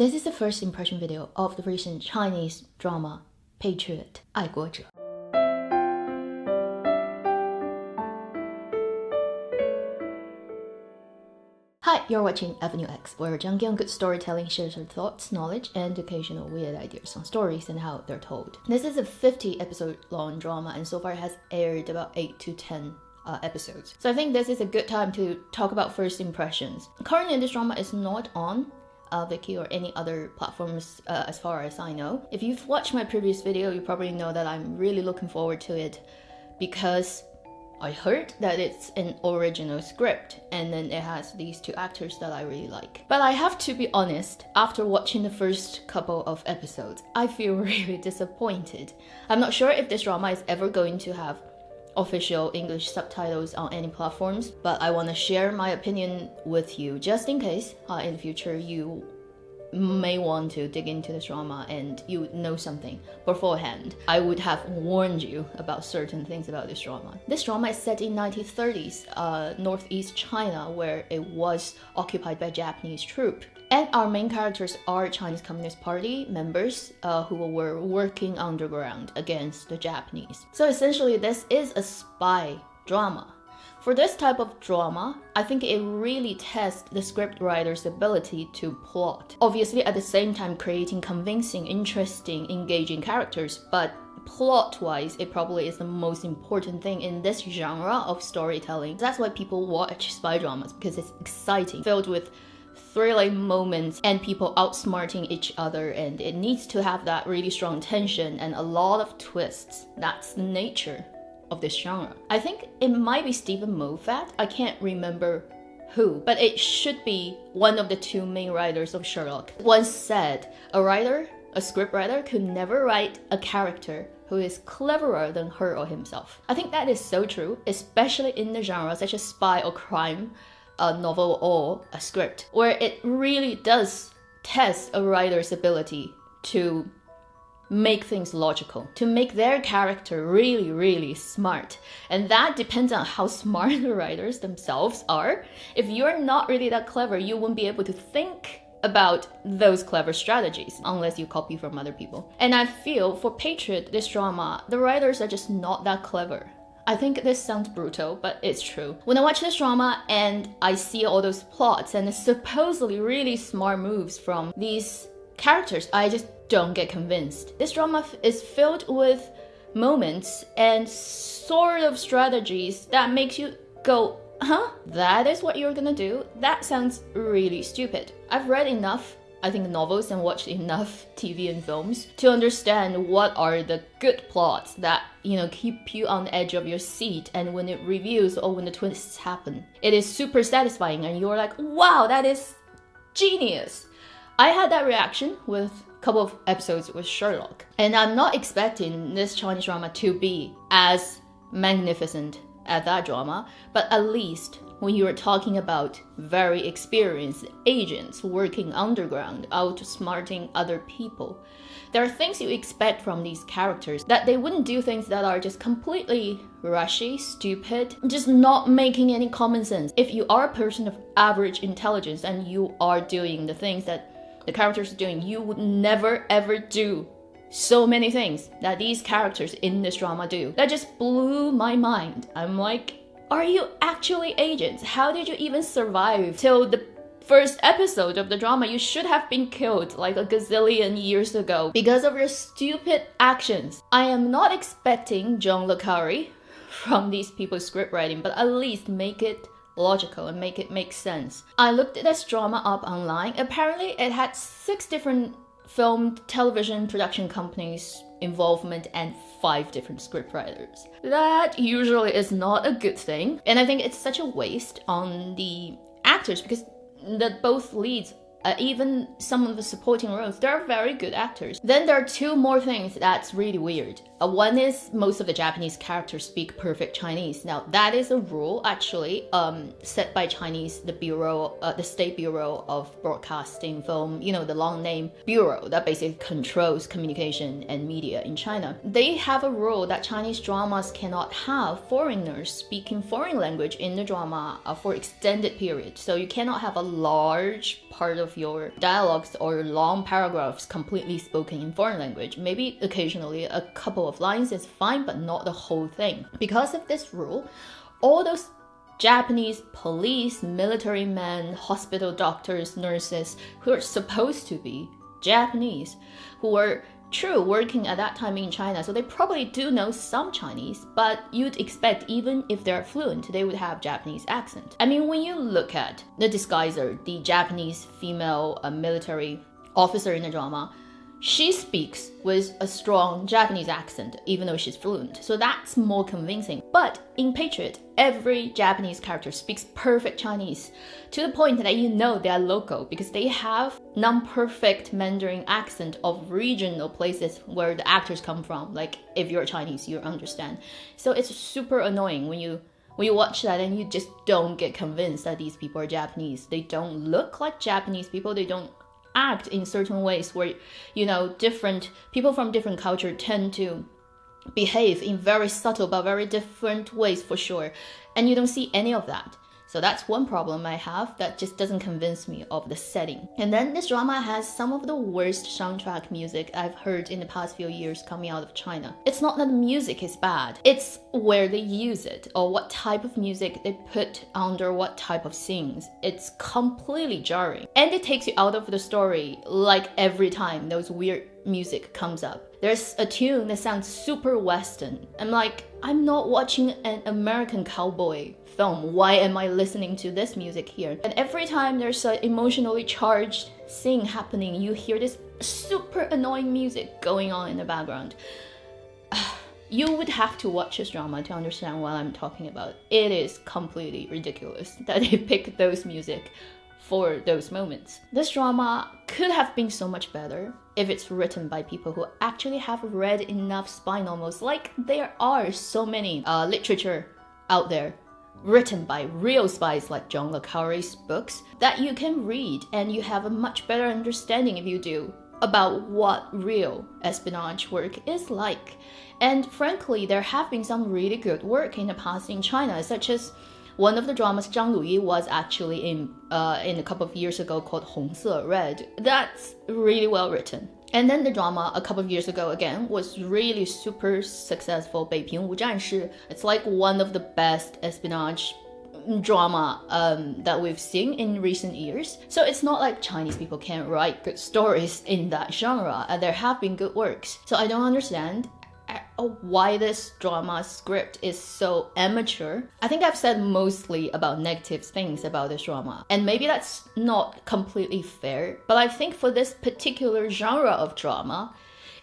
This is the first impression video of the recent Chinese drama Patriot 爱国者. Hi, you're watching Avenue X, where a junkie on good storytelling shares her thoughts, knowledge, and occasional weird ideas on stories and how they're told. This is a 50-episode long drama, and so far it has aired about 8 to 10 episodes. So I think this is a good time to talk about first impressions. Currently, this drama is not on Viki or any other platforms as far as I know. If you've watched my previous video, you probably know that I'm really looking forward to it because I heard that it's an original script and then it has these two actors that I really like. But I have to be honest, after watching the first couple of episodes, I feel really disappointed. I'm not sure if this drama is ever going to have official English subtitles on any platforms, but I want to share my opinion with you just in case in the future you may want to dig into this drama and you know something beforehand. I would have warned you about certain things about this drama. This drama is set in 1930s northeast China, where it was occupied by Japanese troops. And our main characters are Chinese Communist Party members who were working underground against the Japanese. So essentially, this is a spy drama. For this type of drama, I think it really tests the scriptwriter's ability to plot. Obviously, at the same time, creating convincing, interesting, engaging characters, but plot-wise, it probably is the most important thing in this genre of storytelling. That's why people watch spy dramas, because it's exciting, filled with thrilling moments and people outsmarting each other, and it needs to have that really strong tension and a lot of twists. That's the nature of this genre. I think it might be Stephen Moffat, I can't remember who, but it should be one of the two main writers of Sherlock. Once said, a script writer could never write a character who is cleverer than her or himself. I think that is so true, especially in the genre such as spy or crime, a novel or a script, where it really does test a writer's ability to make things logical, to make their character really, really smart. And that depends on how smart the writers themselves are. If you're not really that clever, you won't be able to think about those clever strategies unless you copy from other people. And I feel for Patriot, this drama, the writers are just not that clever. I think this sounds brutal, but it's true. When I watch this drama and I see all those plots and the supposedly really smart moves from these characters, I just don't get convinced. This drama is filled with moments and sort of strategies that makes you go, huh? That is what you're gonna do? That sounds really stupid. I've read enough, I think, novels and watched enough TV and films to understand what are the good plots that, keep you on the edge of your seat, and when it reveals or when the twists happen, it is super satisfying and you're like, wow, that is genius. I had that reaction with a couple of episodes with Sherlock, and I'm not expecting this Chinese drama to be as magnificent as that drama, but at least when you are talking about very experienced agents working underground, outsmarting other people, there are things you expect from these characters, that they wouldn't do things that are just completely rushy, stupid, just not making any common sense. If you are a person of average intelligence and you are doing the things that the characters are doing, you would never ever do so many things that these characters in this drama do. That just blew my mind. I'm like, are you actually agents? How did you even survive till the first episode of the drama? You should have been killed like a gazillion years ago because of your stupid actions. I am not expecting John le Carre from these people's script writing, but at least make it logical and make it make sense. I looked at this drama up online. Apparently it had 6 different film, television production companies involvement and 5 different scriptwriters. That usually is not a good thing, and I think it's such a waste on the actors, because both leads, even some of the supporting roles, they're very good actors. Then there are 2 more things that's really weird. One is most of the Japanese characters speak perfect Chinese. Now that is a rule actually set by Chinese, the bureau, the State Bureau of Broadcasting Film, the long name bureau that basically controls communication and media in China. They have a rule that Chinese dramas cannot have foreigners speaking foreign language in the drama for extended periods. So you cannot have a large part of of your dialogues or long paragraphs completely spoken in foreign language. Maybe occasionally a couple of lines is fine, but not the whole thing. Because of this rule, all those Japanese police, military men, hospital doctors, nurses who are supposed to be Japanese, who were working at that time in China, so they probably do know some Chinese, but you'd expect even if they're fluent, they would have Japanese accent. I mean, when you look at the disguiser, the Japanese female military officer in the drama, she speaks with a strong Japanese accent, even though she's fluent. So that's more convincing. But in Patriot, every Japanese character speaks perfect Chinese, to the point that you know they're local because they have non-perfect Mandarin accent of regional places where the actors come from. Like if you're Chinese, you understand. So it's super annoying when you watch that and you just don't get convinced that these people are Japanese. They don't look like Japanese people. They don't act in certain ways where, you know, different people from different culture tend to behave in very subtle but very different ways for sure. And you don't see any of that. So that's one problem I have that just doesn't convince me of the setting. And then this drama has some of the worst soundtrack music I've heard in the past few years coming out of China. It's not that the music is bad, it's where they use it or what type of music they put under what type of scenes. It's completely jarring. And it takes you out of the story like every time those weird music comes up. There's a tune that sounds super Western. I'm like, I'm not watching an American cowboy film. Why am I listening to this music here? And every time there's an emotionally charged scene happening, you hear this super annoying music going on in the background. You would have to watch this drama to understand what I'm talking about. It is completely ridiculous that they pick those music for those moments. This drama could have been so much better if it's written by people who actually have read enough spy novels. Like there are so many literature out there written by real spies like John le Carre's books that you can read, and you have a much better understanding if you do about what real espionage work is like. And frankly, there have been some really good work in the past in China, such as one of the dramas Zhang Luyi was actually in a couple of years ago called 红色 Red. That's really well written. And then the drama a couple of years ago again was really super successful, 北平无战事. It's like one of the best espionage drama that we've seen in recent years. So it's not like Chinese people can't write good stories in that genre. There have been good works. So I don't understand why this drama script is so amateur. I think I've said mostly about negative things about this drama, and maybe that's not completely fair, but I think for this particular genre of drama,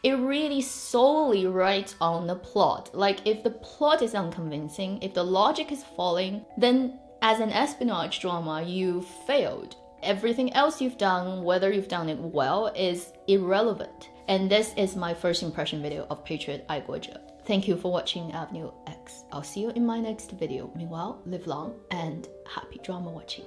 it really solely rides on the plot. Like if the plot is unconvincing, if the logic is falling, then as an espionage drama, you failed. Everything else you've done, whether you've done it well, is irrelevant. And this is my first impression video of Patriot 爱国者. Thank you for watching Avenue X. I'll see you in my next video. Meanwhile, live long and happy drama watching.